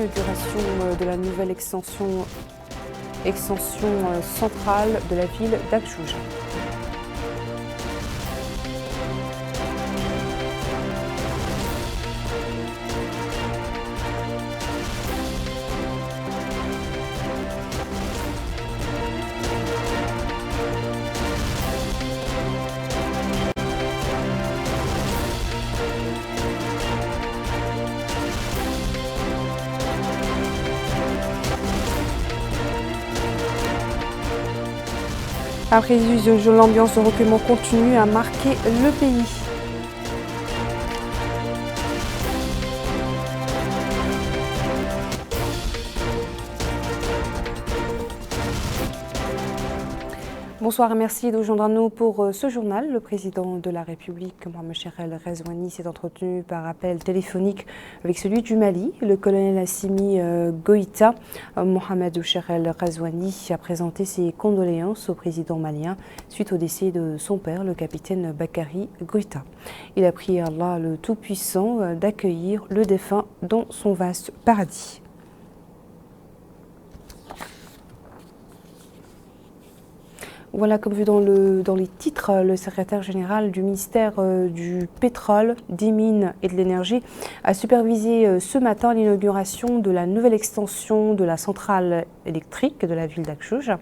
l'inauguration de la nouvelle extension centrale de la ville d'Akchouja. Après l'ambiance de recueillement continue à marquer le pays. Bonsoir et merci de rejoindre nous pour ce journal. Le président de la République, Mohamed Cherel Ghazouani, s'est entretenu par appel téléphonique avec celui du Mali. Le colonel Assimi Goïta, Mohamed Cherel Ghazouani, a présenté ses condoléances au président malien suite au décès de son père, le capitaine Bakari Goïta. Il a prié Allah le Tout-Puissant d'accueillir le défunt dans son vaste paradis. Voilà, comme vu dans les titres, le secrétaire général du ministère du pétrole, des mines et de l'énergie a supervisé ce matin l'inauguration de la nouvelle extension de la centrale électrique de la ville d'Akchouja.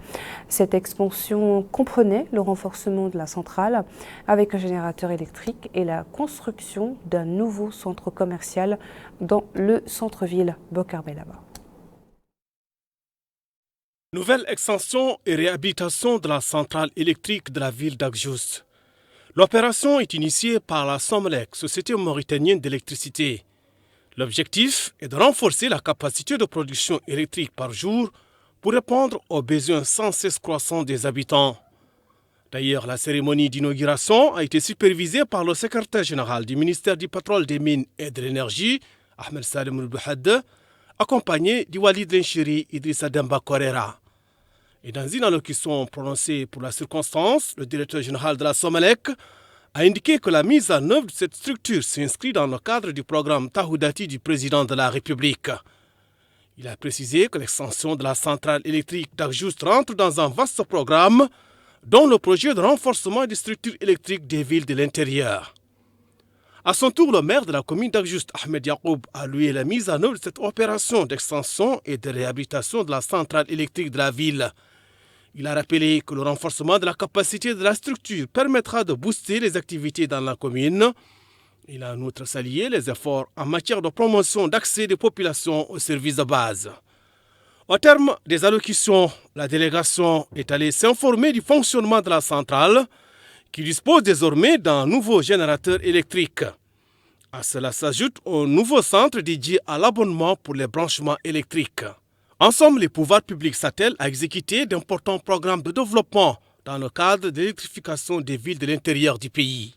Cette expansion comprenait le renforcement de la centrale avec un générateur électrique et la construction d'un nouveau centre commercial dans le centre-ville Bokar Belaba. Nouvelle extension et réhabilitation de la centrale électrique de la ville d'Akchouja. L'opération est initiée par la SOMELEC, Société mauritanienne d'électricité. L'objectif est de renforcer la capacité de production électrique par jour pour répondre aux besoins sans cesse croissants des habitants. D'ailleurs, la cérémonie d'inauguration a été supervisée par le secrétaire général du ministère du pétrole, des mines et de l'énergie, Ahmed Salim Bouhad, accompagné du Walid Lenchiri Idrissa Demba Korera. Et dans une allocution prononcée pour la circonstance, le directeur général de la SOMELEC a indiqué que la mise en œuvre de cette structure s'inscrit dans le cadre du programme Tahoudati du président de la République. Il a précisé que l'extension de la centrale électrique d'Akchouja rentre dans un vaste programme dont le projet de renforcement des structures électriques des villes de l'intérieur. À son tour, le maire de la commune d'Akchouja, Ahmed Yacoub, a loué la mise en œuvre de cette opération d'extension et de réhabilitation de la centrale électrique de la ville. Il a rappelé que le renforcement de la capacité de la structure permettra de booster les activités dans la commune. Il a en outre salué les efforts en matière de promotion d'accès des populations aux services de base. Au terme des allocutions, la délégation est allée s'informer du fonctionnement de la centrale, qui dispose désormais d'un nouveau générateur électrique. À cela s'ajoute un nouveau centre dédié à l'abonnement pour les branchements électriques. En somme, les pouvoirs publics s'attellent à exécuter d'importants programmes de développement dans le cadre de l'électrification des villes de l'intérieur du pays.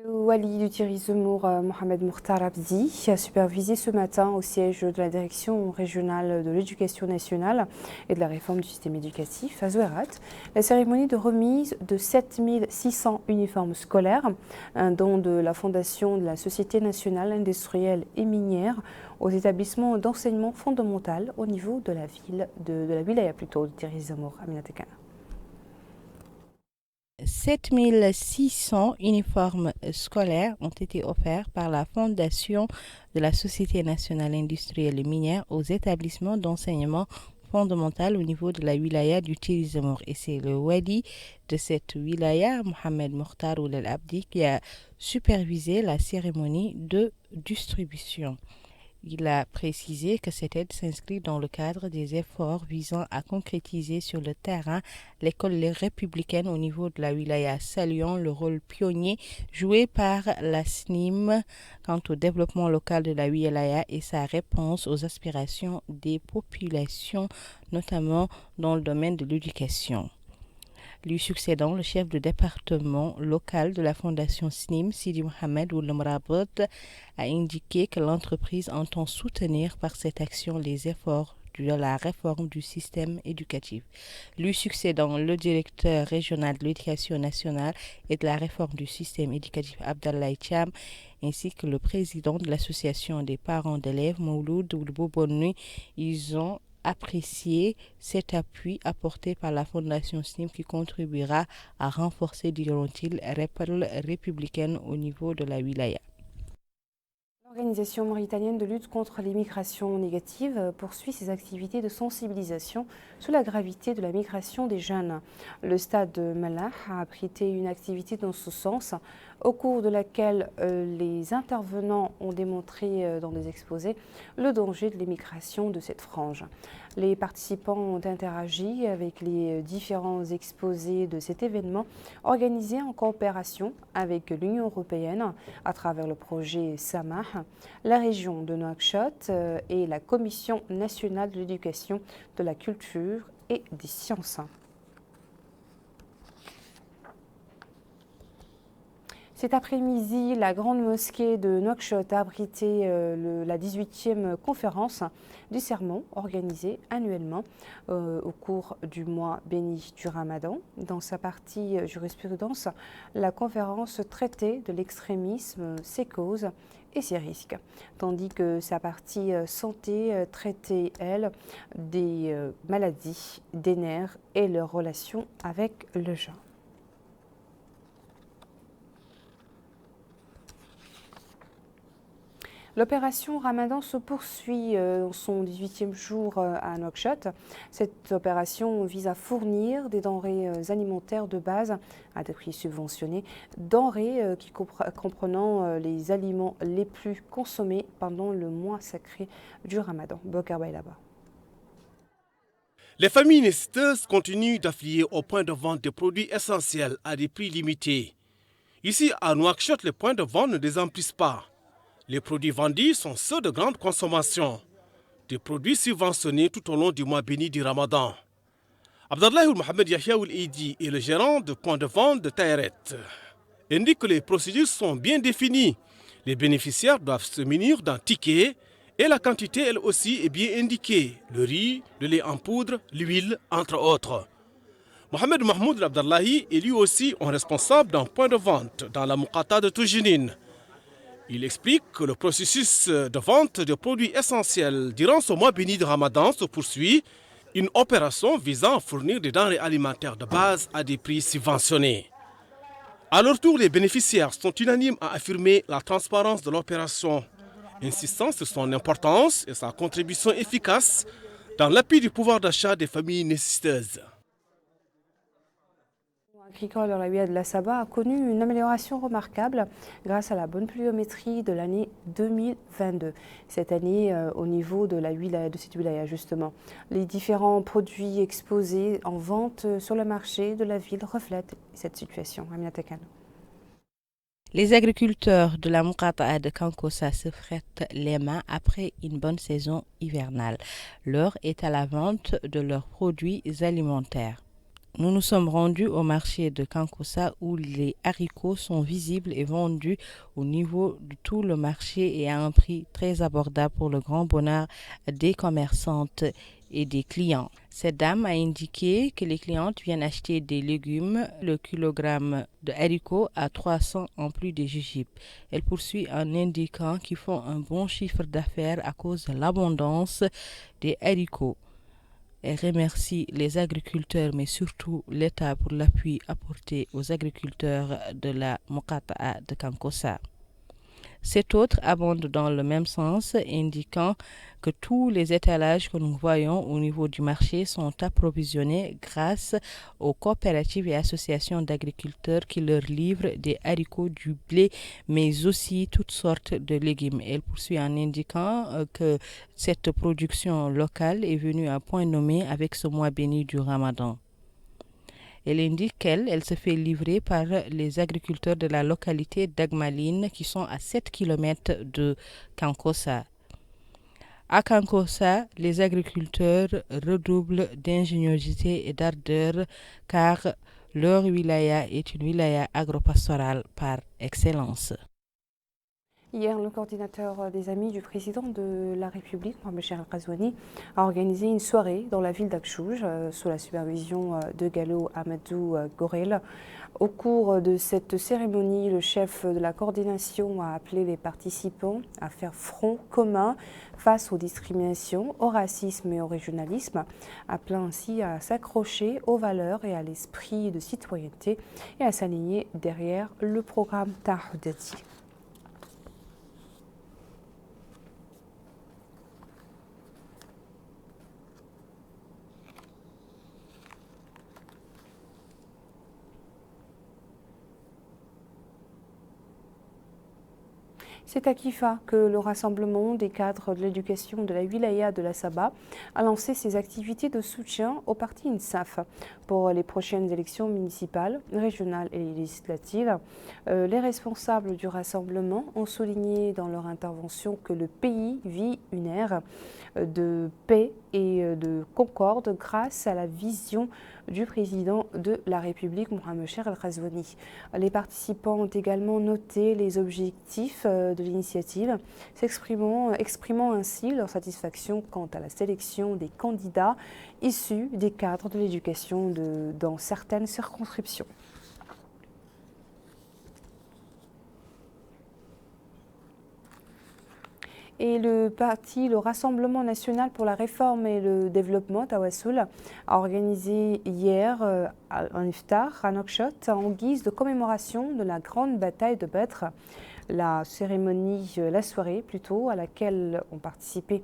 Le Wali du Thierry Zemour, Mohamed Mokhtar Abdi, a supervisé ce matin au siège de la direction régionale de l'éducation nationale et de la réforme du système éducatif à Zouérat la cérémonie de remise de 7600 uniformes scolaires, un don de la fondation de la Société nationale industrielle et minière aux établissements d'enseignement fondamental au niveau de la ville de la wilaya plutôt de Thierry Zemour, Aminata Kana. 7600 uniformes scolaires ont été offerts par la Fondation de la Société nationale industrielle et minière aux établissements d'enseignement fondamental au niveau de la wilaya du Thierry Zemour. Et c'est le wali de cette wilaya, Mohamed Mokhtar Oulel Abdi, qui a supervisé la cérémonie de distribution. Il a précisé que cette aide s'inscrit dans le cadre des efforts visant à concrétiser sur le terrain l'école républicaine au niveau de la wilaya, saluant le rôle pionnier joué par la SNIM quant au développement local de la wilaya et sa réponse aux aspirations des populations, notamment dans le domaine de l'éducation. Lui succédant, le chef de département local de la fondation SNIM, Sidi Mohamed Oulemrabot, a indiqué que l'entreprise entend soutenir par cette action les efforts de la réforme du système éducatif. Lui succédant le directeur régional de l'éducation nationale et de la réforme du système éducatif Abdallah Thiam, ainsi que le président de l'association des parents d'élèves Mouloud Boubonui. Ils ont apprécié cet appui apporté par la Fondation SNIM qui contribuera à renforcer, diront-ils, l'école républicaine au niveau de la wilaya. L'Organisation mauritanienne de lutte contre l'immigration négative poursuit ses activités de sensibilisation sur la gravité de la migration des jeunes. Le stade de Malah a abrité une activité dans ce sens, au cours de laquelle les intervenants ont démontré dans des exposés le danger de l'immigration de cette frange. Les participants ont interagi avec les différents exposés de cet événement organisé en coopération avec l'Union européenne à travers le projet Samah, la région de Nouakchott et la Commission nationale de l'éducation, de la culture et des sciences. Cet après-midi, la grande mosquée de Nouakchott a abrité la 18e conférence du sermon organisée annuellement au cours du mois béni du Ramadan. Dans sa partie jurisprudence, la conférence traitait de l'extrémisme, ses causes et ses risques, tandis que sa partie santé traitait, elle, des maladies, des nerfs et leurs relations avec le jeûne. L'opération Ramadan se poursuit dans son 18e jour à Nouakchott. Cette opération vise à fournir des denrées alimentaires de base à des prix subventionnés, denrées comprenant les aliments les plus consommés pendant le mois sacré du Ramadan. Bokar Bailaba. Les familles nécessiteuses continuent d'affilier au point de vente des produits essentiels à des prix limités. Ici, à Nouakchott, les points de vente ne désemplissent pas. Les produits vendus sont ceux de grande consommation, des produits subventionnés tout au long du mois béni du Ramadan. Abdallah Mohamed Yahya Oul-Eidi est le gérant de point de vente de Taïret. Il indique que les procédures sont bien définies. Les bénéficiaires doivent se munir d'un ticket et la quantité, elle aussi, est bien indiquée. Le riz, le lait en poudre, l'huile, entre autres. Mohamed Mahmoud Abdallahi est lui aussi un responsable d'un point de vente dans la Moukata de Toujinine. Il explique que le processus de vente de produits essentiels durant ce mois béni de Ramadan se poursuit, une opération visant à fournir des denrées alimentaires de base à des prix subventionnés. À leur tour, les bénéficiaires sont unanimes à affirmer la transparence de l'opération, insistant sur son importance et sa contribution efficace dans l'appui du pouvoir d'achat des familles nécessiteuses. Agricole dans la wilaya de la Saba a connu une amélioration remarquable grâce à la bonne pluviométrie de l'année 2022. Cette année, au niveau de cette wilaya justement, les différents produits exposés en vente sur le marché de la ville reflètent cette situation. Amina Tekano. Les agriculteurs de la Moukata de Kankossa se frottent les mains après une bonne saison hivernale. L'heure est à la vente de leurs produits alimentaires. Nous nous sommes rendus au marché de Kankossa où les haricots sont visibles et vendus au niveau de tout le marché et à un prix très abordable pour le grand bonheur des commerçantes et des clients. Cette dame a indiqué que les clientes viennent acheter des légumes, le kilogramme de haricots à 300 en plus des jujubes. Elle poursuit en indiquant qu'ils font un bon chiffre d'affaires à cause de l'abondance des haricots. Elle remercie les agriculteurs, mais surtout l'État pour l'appui apporté aux agriculteurs de la Moukata de Kankossa. Cet autre abonde dans le même sens, indiquant que tous les étalages que nous voyons au niveau du marché sont approvisionnés grâce aux coopératives et associations d'agriculteurs qui leur livrent des haricots, du blé, mais aussi toutes sortes de légumes. Elle poursuit en indiquant que cette production locale est venue à point nommé avec ce mois béni du Ramadan. Elle indique qu'elle se fait livrer par les agriculteurs de la localité d'Agmaline qui sont à 7 km de Kankossa. À Kankossa, les agriculteurs redoublent d'ingéniosité et d'ardeur car leur wilaya est une wilaya agropastorale par excellence. Hier, le coordinateur des Amis du président de la République, Mohamed Cheikh Al-Ghazouani, a organisé une soirée dans la ville d'Akchouj sous la supervision de Gallo Amadou Gorel. Au cours de cette cérémonie, le chef de la coordination a appelé les participants à faire front commun face aux discriminations, au racisme et au régionalisme, appelant ainsi à s'accrocher aux valeurs et à l'esprit de citoyenneté et à s'aligner derrière le programme Tahoudati. C'est à Kifa que le rassemblement des cadres de l'éducation de la wilaya de la Saba a lancé ses activités de soutien au parti INSAF pour les prochaines élections municipales, régionales et législatives. Les responsables du rassemblement ont souligné dans leur intervention que le pays vit une ère de paix et de concorde grâce à la vision du président de la République, Mohamed Cheikh Al-Ghazouani. Les participants ont également noté les objectifs de l'initiative, exprimant ainsi leur satisfaction quant à la sélection des candidats issus des cadres de l'éducation dans certaines circonscriptions. Et le Rassemblement national pour la réforme et le développement, Tawassoul, a organisé hier un iftar à Nouakchott en guise de commémoration de la grande bataille de Badr. La soirée plutôt, à laquelle ont participé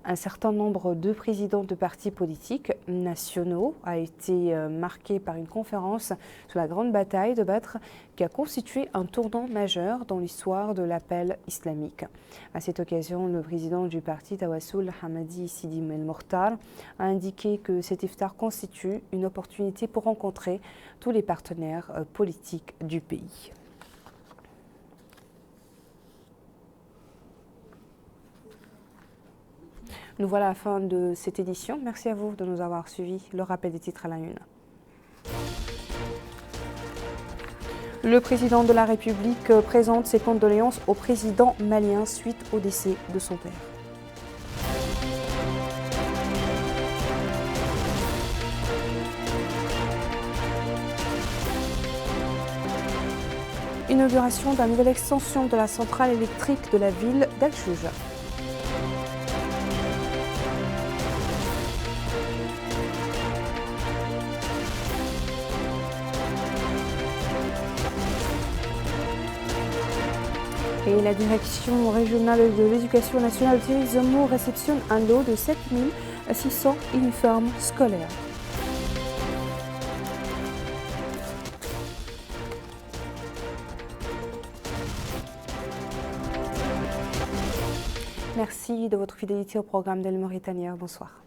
un certain nombre de présidents de partis politiques nationaux, a été marquée par une conférence sur la grande bataille de Badr qui a constitué un tournant majeur dans l'histoire de l'appel islamique. À cette occasion, le président du parti Tawassoul, Hamadi Sidi El Mokhtar, a indiqué que cet iftar constitue une opportunité pour rencontrer tous les partenaires politiques du pays. Nous voilà à la fin de cette édition. Merci à vous de nous avoir suivis. Le rappel des titres à la une. Le président de la République présente ses condoléances au président malien suite au décès de son père. Inauguration de la nouvelle extension de la centrale électrique de la ville d'Akchouj. Et la direction régionale de l'éducation nationale Thierry Zemmour réceptionne un lot de 7600 uniformes scolaires. Merci de votre fidélité au programme d'El Mauritania. Bonsoir.